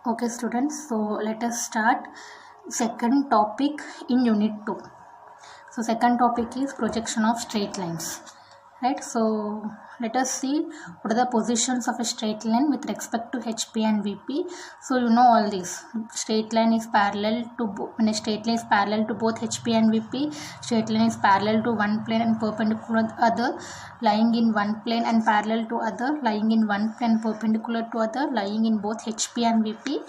Okay students, so let us start second topic in unit 2. So second topic is projection of straight lines, right? So let us see what are the positions of a straight line with respect to HP and VP. So you know all this. Straight line is parallel to when a straight line is parallel to both HP and VP. Straight line is parallel to one plane and perpendicular to other, lying in one plane and parallel to other, lying in one plane perpendicular to other, lying in both HP and VP,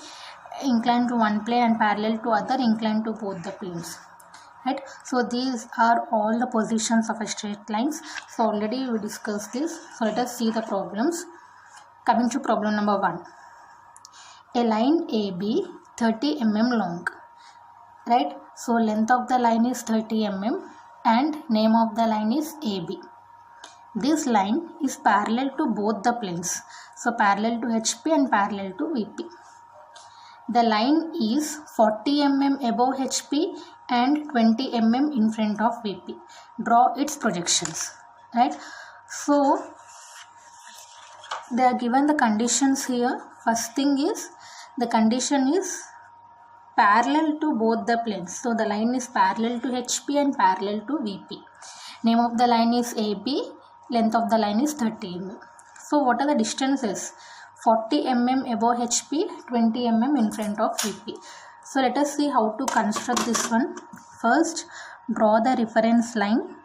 inclined to one plane and parallel to other, inclined to both the planes. Right, so these are all the positions of a straight lines. So already we discussed this. So let us see the problems. Coming to problem number 1, a line AB 30 mm long, right? So length of the line is 30 mm and name of the line is AB. This line is parallel to both the planes, so parallel to HP and parallel to VP. The line is 40 mm above HP and 20 mm in front of VP. Draw its projections, right? So they are given the conditions here. First thing is the condition is parallel to both the planes. So the line is parallel to HP and parallel to VP. Name of the line is AB. Length of the line is 30 mm. So what are the distances? 40 mm above HP, 20 mm in front of VP. So let us see how to construct this one. First, draw the reference line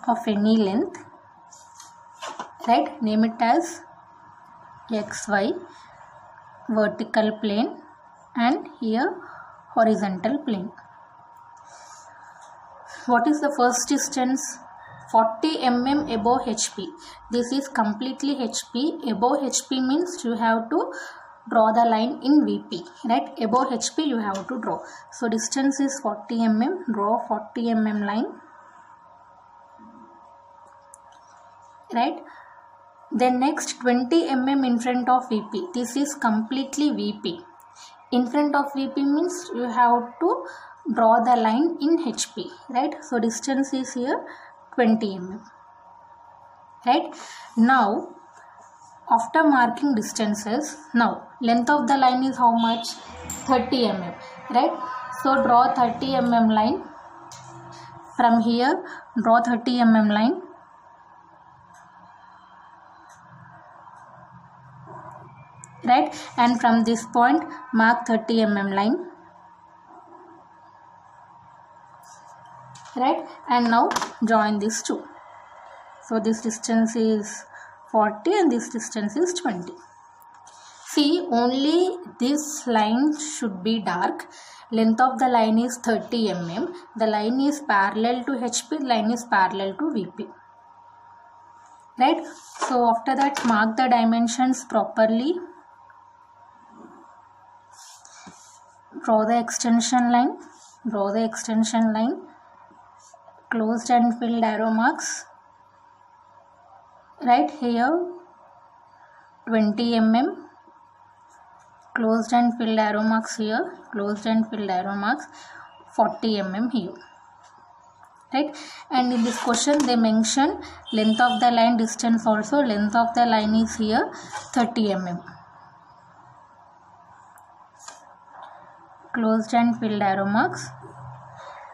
of any length, right? Name it as XY, vertical plane, and here horizontal plane. What is the first distance? 40 mm above HP. This is completely HP. Above HP means you have to draw the line in VP, right? Above HP you have to draw. So distance is 40 mm. Draw 40 mm line, right? Then next 20 mm in front of VP. This is completely VP. In front of VP means you have to draw the line in HP, right? So distance is here 20 mm, right? Now after marking distances, now length of the line is how much? 30 mm, right? So draw 30 mm line. From here draw 30 mm line, right? And from this point mark 30 mm line, right? And now join these two. So this distance is 40 and this distance is 20. See, only this line should be dark. Length of the line is 30 mm. The line is parallel to HP, line is parallel to VP, right? So after that mark the dimensions properly. Draw the extension line. Draw the extension line. Closed and filled arrow marks. Right here 20 mm. Closed and filled arrow marks here. Closed and filled arrow marks 40 mm here. Right? And in this question they mention length of the line, distance also. Length of the line is here 30 mm. Closed and filled arrow marks.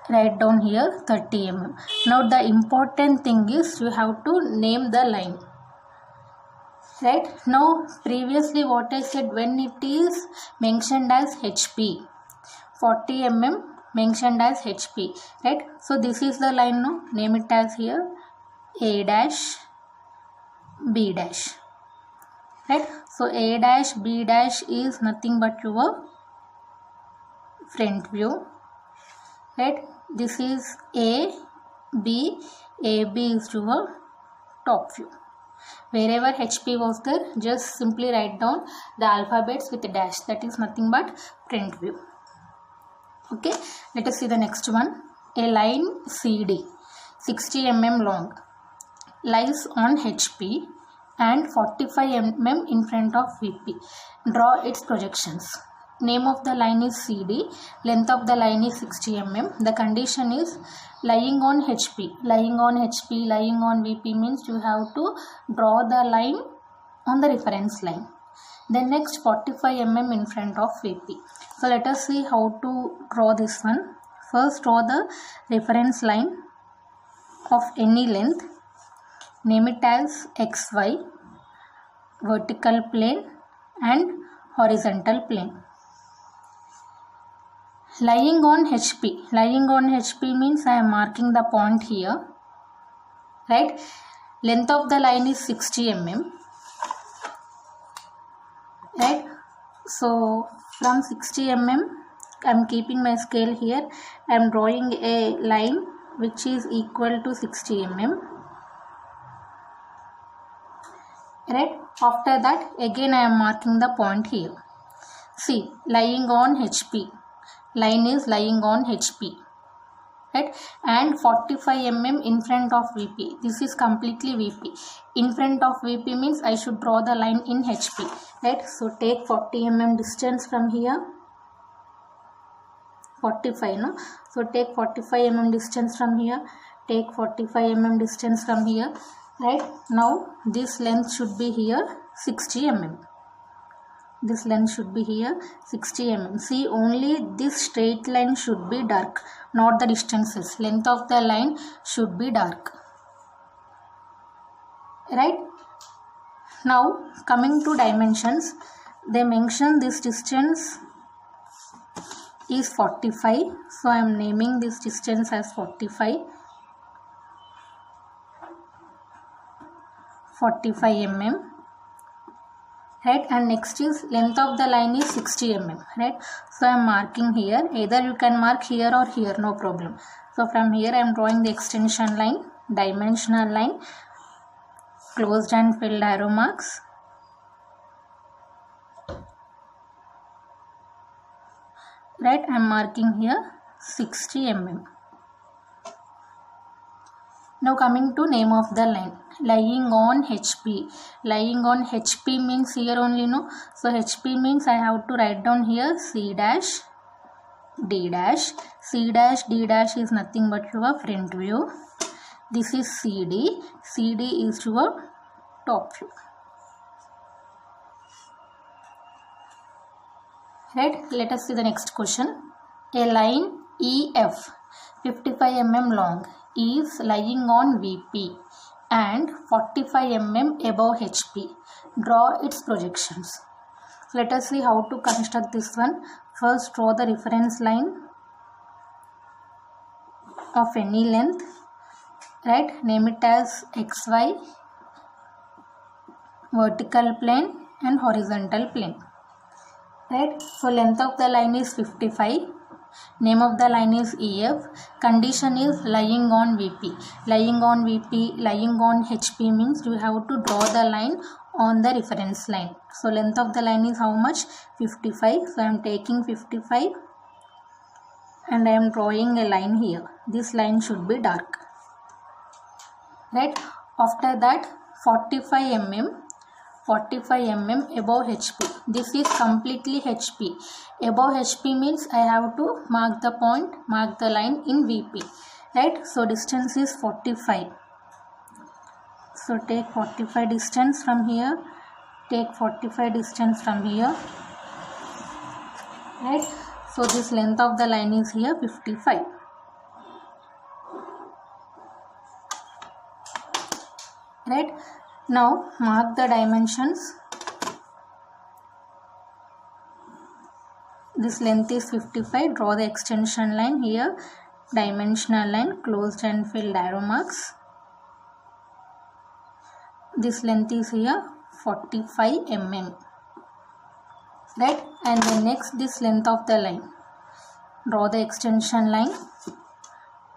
Write down here 30 mm. Now the important thing is you have to name the line, right? Now previously what I said, when it is mentioned as HP, 40 mm mentioned as HP, right? So this is the line now. Name it as here A dash B dash, right? So A dash B dash is nothing but your front view, right? This is A, B, AB is your top view. Wherever HP was there, just simply write down the alphabets with a dash. That is nothing but front view. Okay, let us see the next one. A line CD, 60 mm long, lies on HP and 45 mm in front of VP. Draw its projections. Name of the line is CD. Length of the line is 60 mm. The condition is lying on HP. Lying on HP, lying on VP means you have to draw the line on the reference line. Then next 45 mm in front of VP. So let us see how to draw this one. First draw the reference line of any length. Name it as XY, vertical plane and horizontal plane. Lying on HP. Lying on HP means I am marking the point here. Right? Length of the line is 60 mm. Right? So from 60 mm, I am keeping my scale here. I am drawing a line which is equal to 60 mm. Right? After that, again I am marking the point here. See, lying on HP. Line is lying on HP. Right? And 45 mm in front of VP. This is completely VP. In front of VP means I should draw the line in HP. Right? So take 40 mm distance from here. 45, no? So take 45 mm distance from here. Take 45 mm distance from here. Right? Now this length should be here 60 mm. This length should be here 60 mm. See, only this straight line should be dark, not the distances. Length of the line should be dark. Right? Now coming to dimensions, they mention this distance is 45. So I am naming this distance as 45. 45 mm. Right, and next is length of the line is 60 mm. Right, so I am marking here. Either you can mark here or here, no problem. So from here I am drawing the extension line, dimensional line, closed and filled arrow marks. Right, I am marking here 60 mm. Now coming to name of the line, lying on HP. Lying on HP means here only, no? So HP means I have to write down here C dash, D dash. C dash, D dash is nothing but your front view. This is CD. CD is your top view. Right, let us see the next question. A line EF 55 mm long is lying on VP and 45 mm above HP. Draw its projections. Let us see how to construct this one. First draw the reference line of any length. Right, name it as XY, vertical plane and horizontal plane. Right, so length of the line is 55. Name of the line is EF. Condition is lying on VP. Lying on VP, lying on HP means you have to draw the line on the reference line. So length of the line is how much? 55. So I am taking 55 and I am drawing a line here. This line should be dark. Right. After that 45 mm above HP. This is completely HP. Above HP means I have to mark the point, mark the line in VP. Right? So distance is 45. So take 45 distance from here. Take 45 distance from here. Right? So this length of the line is here 55. Right? Now mark the dimensions. This length is 55. Draw the extension line here. Dimensional line, closed and filled arrow marks. This length is here 45 mm. Right? And then next this length of the line. Draw the extension line.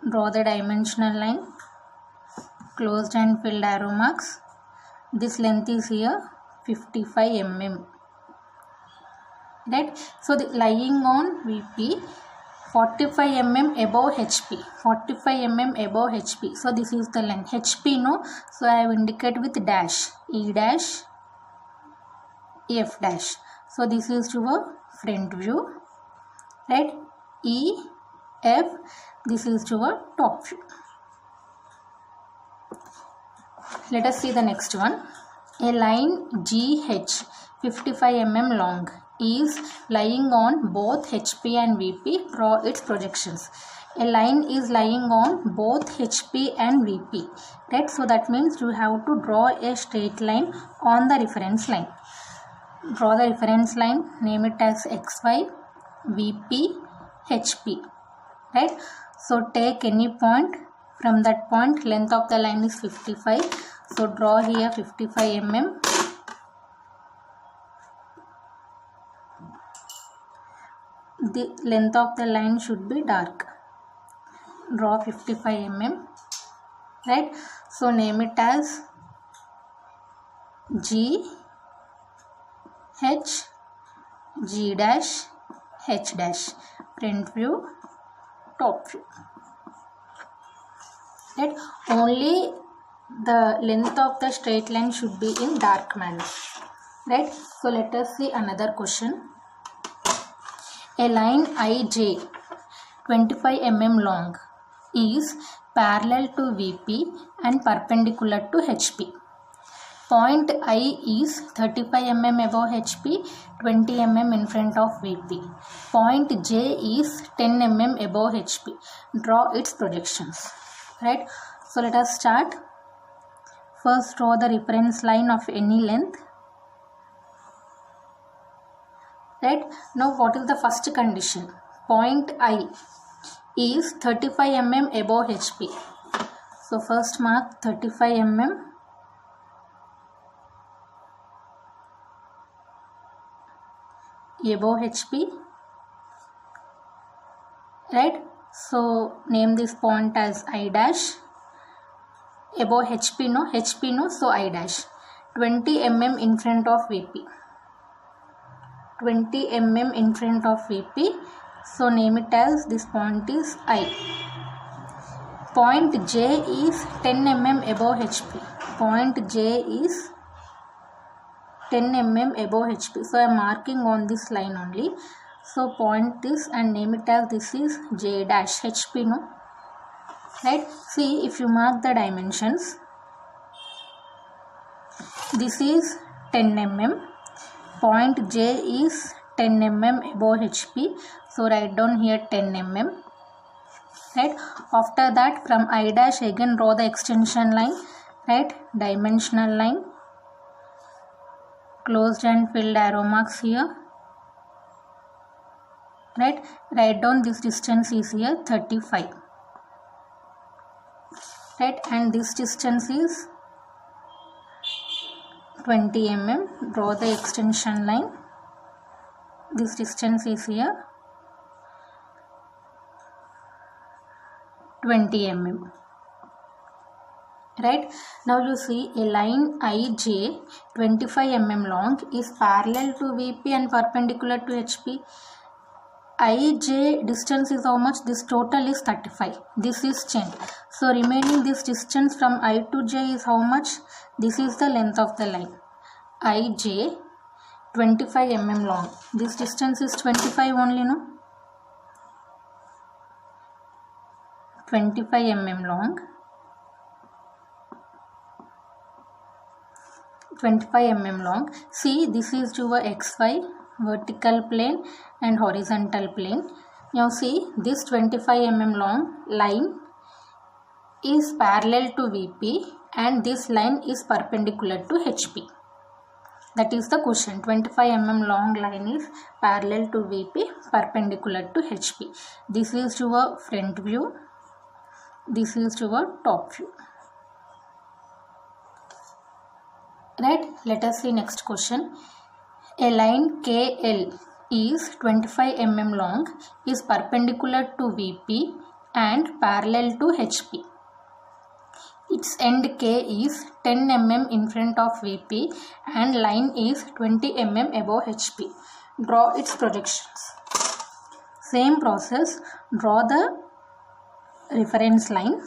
Draw the dimensional line. Closed and filled arrow marks. This length is here 55 mm. Right? So the lying on VP, 45 mm above HP. 45 mm above HP. So this is the length. HP, no? So I have indicated with dash. E dash, F dash. So this is your front view. Right? E, F. This is your top view. Let us see the next one. A line GH 55 mm long, is lying on both HP and VP. Draw its projections. A line is lying on both HP and VP, right? So that means you have to draw a straight line on the reference line. Draw the reference line, name it as XY, VP, HP, right? So take any point. From that point, length of the line is 55. So draw here 55 mm. The length of the line should be dark. Draw 55 mm, right? So name it as G, H, G dash, H dash. Front view, top view. Right? Only the length of the straight line should be in dark manner. Right? So let us see another question. A line IJ 25 mm long is parallel to VP and perpendicular to HP. Point I is 35 mm above HP, 20 mm in front of VP. Point J is 10 mm above HP. Draw its projections. Right? So let us start. First draw the reference line of any length. Right? Now what is the first condition? Point I is 35 mm above HP. So first mark 35 mm above HP, right? So name this point as I dash. Above HP no, so I dash. 20 mm in front of VP. 20 mm in front of VP. So name it as this point is I. Point J is 10 mm above HP. Point J is 10 mm above HP. So I am marking on this line only. So point this and name it as this is J dash HP no. Right? See, if you mark the dimensions, this is 10 mm. Point J is 10 mm above HP. So write down here 10 mm. Right? After that, from I dash again draw the extension line. Right? Dimensional line. Closed and filled arrow marks here. Right? Write down this distance is here 35. Right? And this distance is 20 mm. Draw the extension line. This distance is here 20 mm. Right? Now you see a line IJ 25 mm long is parallel to VP and perpendicular to HP. IJ distance is how much? This total is 35. This is changed. So remaining this distance from I to J is how much? This is the length of the line. IJ 25 mm long. This distance is 25 only, no? 25 mm long. 25 mm long. See, this is your XY vertical plane and horizontal plane. Now see, this 25 mm long line is parallel to VP and this line is perpendicular to HP. That is the question. 25 mm long line is parallel to VP, perpendicular to HP. This is your front view. This is your top view. Right? Let us see next question. A line KL is 25 mm long, is perpendicular to VP and parallel to HP. Its end K is 10 mm in front of VP and line is 20 mm above HP. Draw its projections. Same process. Draw the reference line.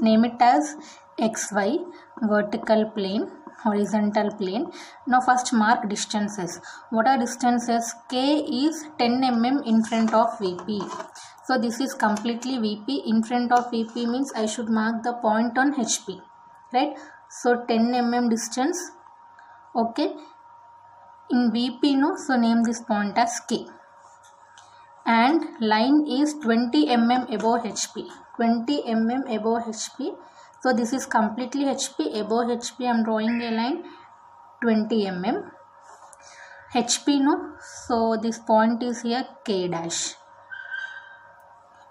Name it as XY vertical plane, horizontal plane. Now first mark distances. What are distances? K is 10 mm in front of VP. So this is completely VP. In front of VP means I should mark the point on HP. Right? So 10 mm distance. Okay. in VP, no, so name this point as K. And line is 20 mm above HP. 20 mm above HP. So this is completely HP. Above HP I am drawing a line 20 mm. HP, no, so this point is here K dash.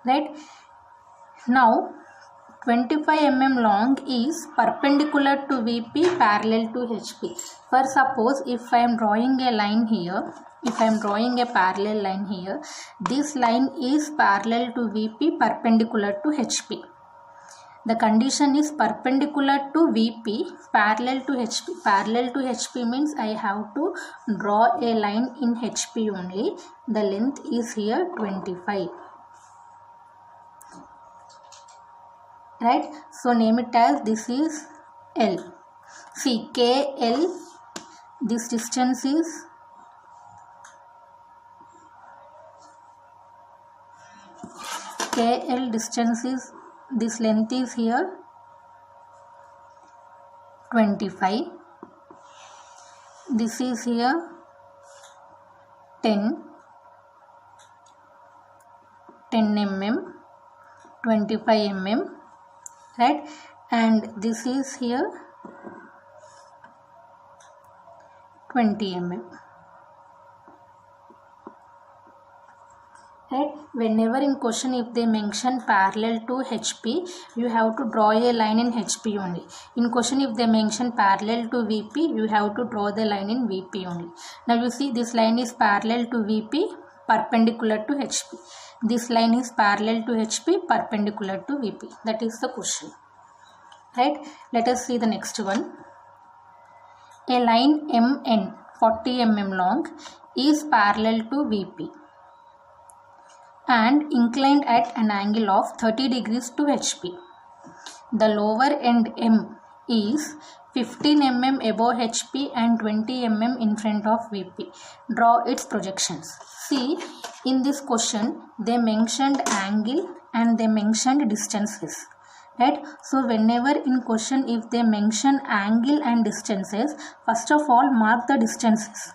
Right. Now 25 mm long is perpendicular to VP, parallel to HP. For suppose if I am drawing a line here, if I am drawing a parallel line here, this line is parallel to VP, perpendicular to HP. The condition is perpendicular to VP, parallel to HP. Parallel to HP means I have to draw a line in HP only. The length is here 25. Right, so name it as this is L. See, KL, this distance is KL, distance is, this length is here 25. This is here 10 mm, 25 mm. Right, and this is here 20 mm. Right, whenever in question if they mention parallel to HP, you have to draw a line in HP only. In question if they mention parallel to VP, you have to draw the line in VP only. Now you see this line is parallel to VP, perpendicular to HP. This line is parallel to HP, perpendicular to VP. That is the question. Right? Let us see the next one. A line MN 40 mm long is parallel to VP and inclined at an angle of 30 degrees to HP. The lower end M is 15 mm above HP and 20 mm in front of VP. Draw its projections. See, in this question, they mentioned angle and they mentioned distances. Right? So, whenever in question, if they mention angle and distances, first of all, mark the distances.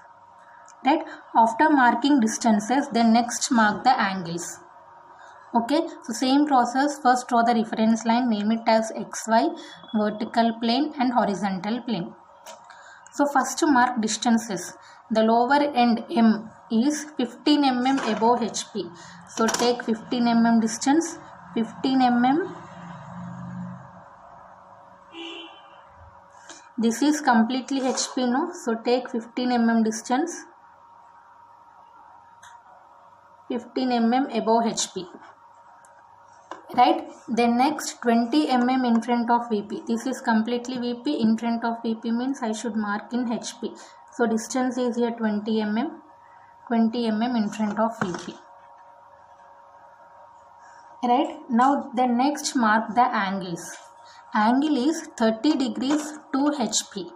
Right? After marking distances, then next mark the angles. Okay, so same process, first draw the reference line, name it as XY, vertical plane and horizontal plane. So first mark distances. The lower end M is 15 mm above HP. So take 15 mm distance, 15 mm. This is completely HP, no? So take 15 mm distance, 15 mm above HP. Right, then next 20 mm in front of VP. This is completely VP. In front of VP means I should mark in HP. So distance is here 20 mm, 20 mm in front of VP. Right, now the next mark the angles. Angle is 30 degrees to HP.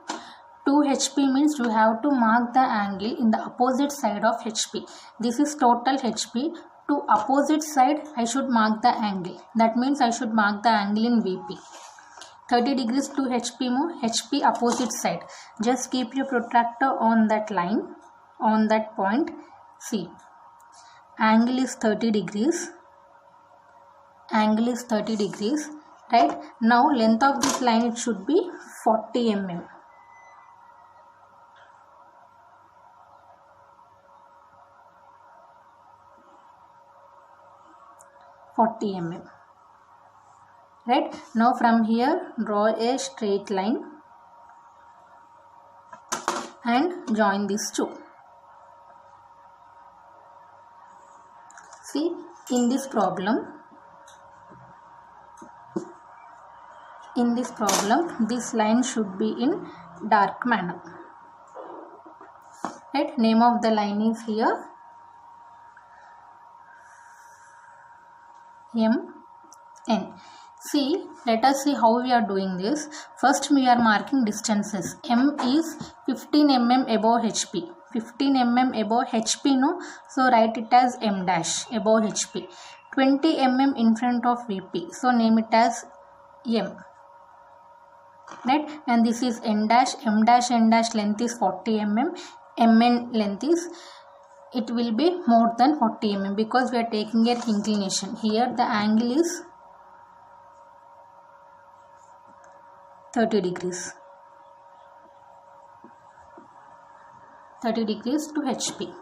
To HP means you have to mark the angle in the opposite side of HP. This is total HP. To opposite side I should mark the angle. That means I should mark the angle in VP. 30 degrees to HP more, HP opposite side. Just keep your protractor on that line, on that point. See, angle is 30 degrees. Angle is 30 degrees. Right, now length of this line it should be 40 mm. Right, now from here draw a straight line and join these two. See, in this problem, this line should be in dark manner. Right, name of the line is here MN. See, let us see how we are doing this. First we are marking distances. M is 15 mm above HP. 15 mm above HP, no? So write it as M dash above HP. 20 mm in front of VP. So name it as M. Right, and this is N dash, M dash, N dash length is 40 mm. MN length is, it will be more than 40 mm because we are taking an inclination. Here the angle is 30 degrees. 30 degrees to HP,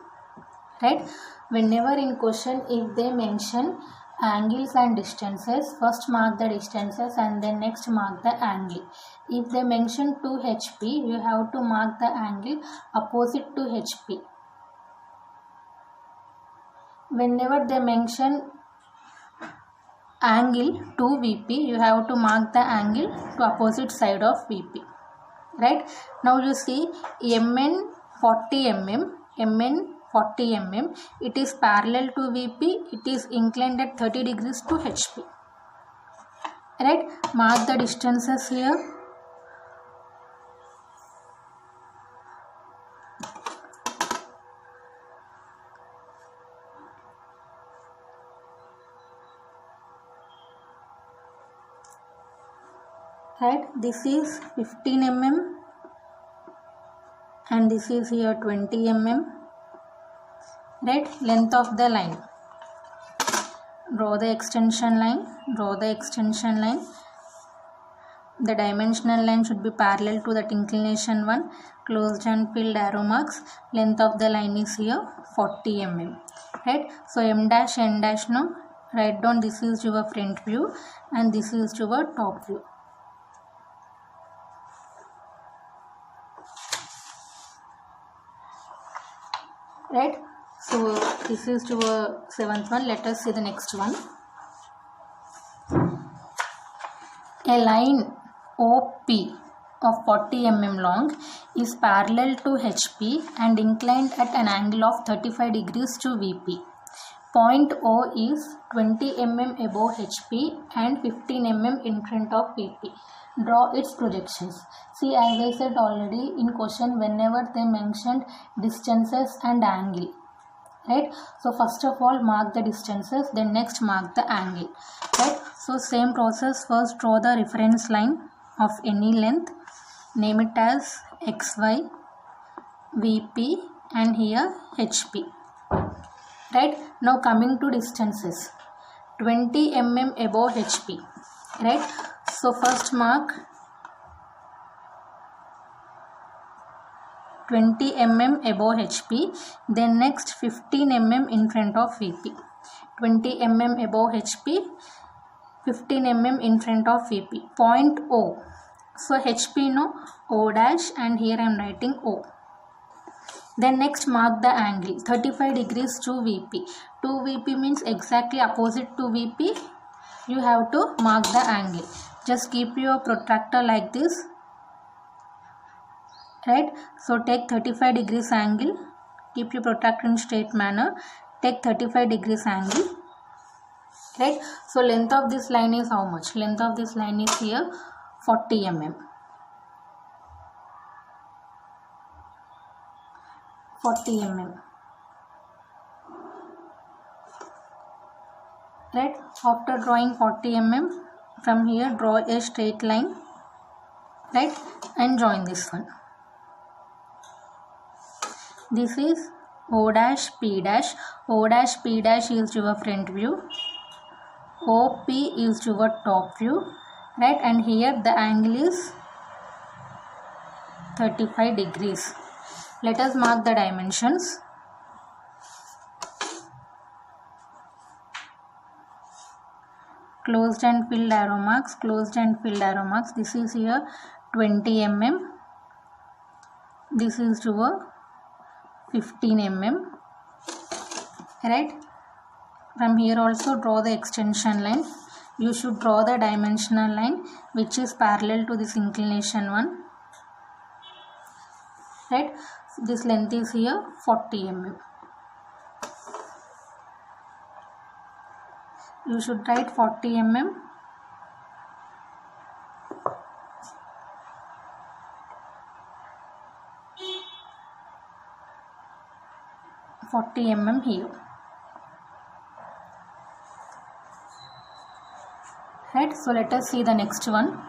right? Whenever in question if they mention angles and distances, first mark the distances and then next mark the angle. If they mention 2 HP, you have to mark the angle opposite to HP. Whenever they mention angle 2 VP, you have to mark the angle to opposite side of VP, right? Now you see MN 40 mm, MN 40 mm, it is parallel to VP, it is inclined at 30 degrees to HP, right? Mark the distances here. Right, this is 15 mm and this is here 20 mm, right? Length of the line, draw the extension line, draw the extension line. The dimensional line should be parallel to that inclination one. Closed and filled arrow marks. Length of the line is here 40 mm, right? So M dash N dash, now write down this is your front view and this is your top view. Right, so this is your 7th one. Let us see the next one. A line OP of 40 mm long is parallel to HP and inclined at an angle of 35 degrees to VP. Point O is 20 mm above HP and 15 mm in front of VP. Draw its projections. See, as I said already in question, whenever they mentioned distances and angle, right? So first of all mark the distances, then next mark the angle, right? So same process, first draw the reference line of any length, name it as XY, VP and here HP, right? Now coming to distances, 20 mm above HP, right? So first mark 20 mm above HP, then next 15 mm in front of VP. 20 mm above HP, 15 mm in front of VP. Point O. So HP no, O dash, and here I am writing O. Then next mark the angle 35 degrees to VP. To VP means exactly opposite to VP. You have to mark the angle. Just keep your protractor like this, right? So take 35 degrees angle, keep your protractor in straight manner, take 35 degrees angle, right? So length of this line is how much? Length of this line is here 40 mm. 40 mm, right? After drawing 40 mm, from here draw a straight line, right, and join this one. This is O dash P dash. O dash P dash is your front view, OP is your top view, right? And here the angle is 35 degrees. Let us mark the dimensions. Closed and filled arrow marks, closed and filled arrow marks. This is here 20 mm. This is your 15 mm, right? From here also draw the extension line. You should draw the dimensional line which is parallel to this inclination one, right? This length is here 40 mm. You should write 40 mm. here, right? So let us see the next one.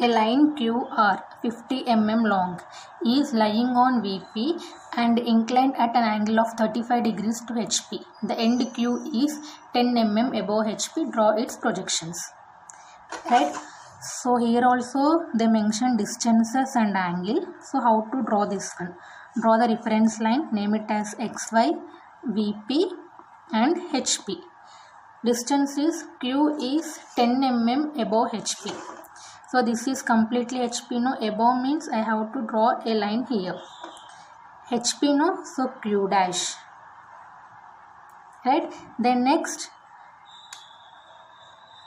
A line QR 50 mm long, is lying on VP and inclined at an angle of 35 degrees to HP. The end Q is 10 mm above HP. Draw its projections. Right. So here also they mention distances and angle. So how to draw this one? Draw the reference line. Name it as XY, VP and HP. Distance is Q is 10 mm above HP. So this is completely HP, no? Above means I have to draw a line here. HP, no? So Q dash. Right? Then next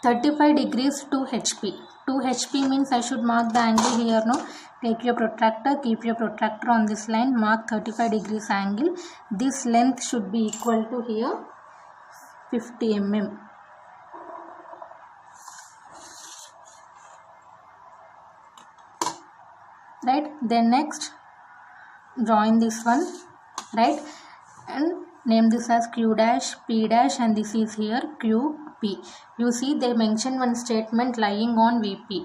35 degrees to HP. To HP means I should mark the angle here, no? Take your protractor, keep your protractor on this line, mark 35 degrees angle. This length should be equal to here 50 mm. Right, then next join this one, right, and name this as Q dash, P dash, and this is here QP. You see they mention one statement lying on VP.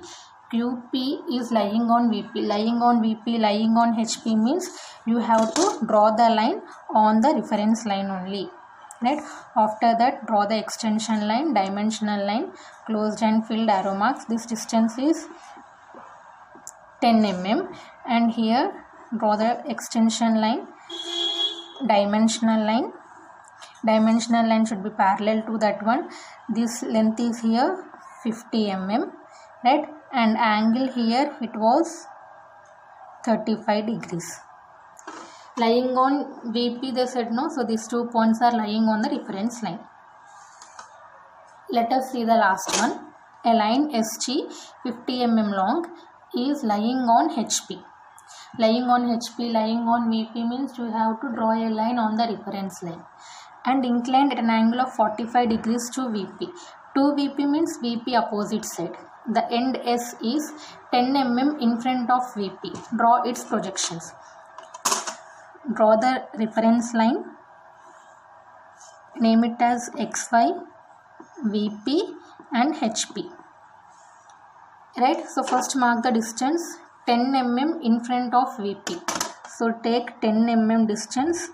QP is lying on VP. Lying on VP, lying on HP means you have to draw the line on the reference line only. Right, after that draw the extension line, dimensional line, closed and filled arrow marks. This distance is 10 mm and here draw the extension line, dimensional line. Dimensional line should be parallel to that one. This length is here 50 mm, right, and angle here it was 35 degrees. Lying on VP they said, no, so these 2 points are lying on the reference line. Let us see the last one. A line SG 50 mm long is lying on HP. Lying on HP, lying on VP means you have to draw a line on the reference line and inclined at an angle of 45 degrees to VP. To VP means VP opposite side. The end S is 10 mm in front of VP. Draw its projections. Draw the reference line. Name it as XY, VP and HP. Right, so first mark the distance 10 mm in front of VP. So take 10 mm distance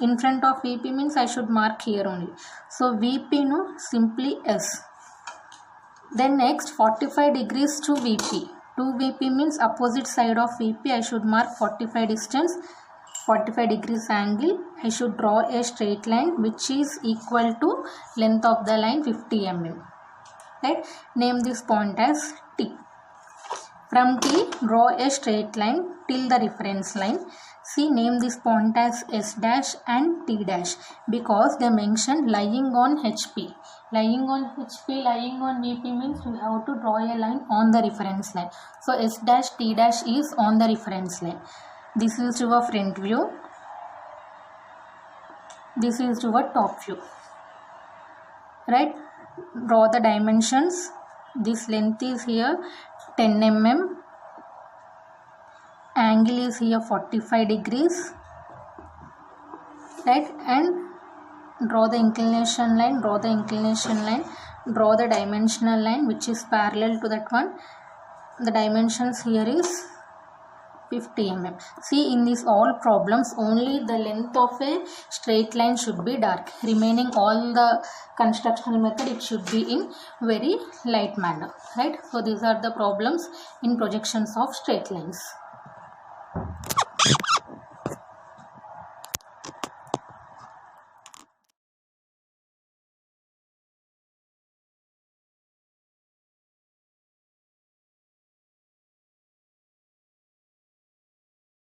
in front of VP means I should mark here only. So VP, no, simply S. Then next 45 degrees to VP. To VP means opposite side of VP. I should mark 45 distance, 45 degrees angle. I should draw a straight line which is equal to length of the line 50 mm. Right, name this point as T. From T, draw a straight line till the reference line. See, name this point as S dash and T dash because they mentioned lying on HP. Lying on HP, lying on VP means you have to draw a line on the reference line. So S dash, T dash is on the reference line. This is your front view. This is your top view. Right? Draw the dimensions. This length is here 10 mm. Angle is here 45 degrees. Right? And draw the inclination line. Draw the inclination line. Draw the dimensional line which is parallel to that one. The dimensions here is 50 mm. See, in these all problems only the length of a straight line should be dark. Remaining all the constructional method it should be in very light manner. Right? So these are the problems in projections of straight lines.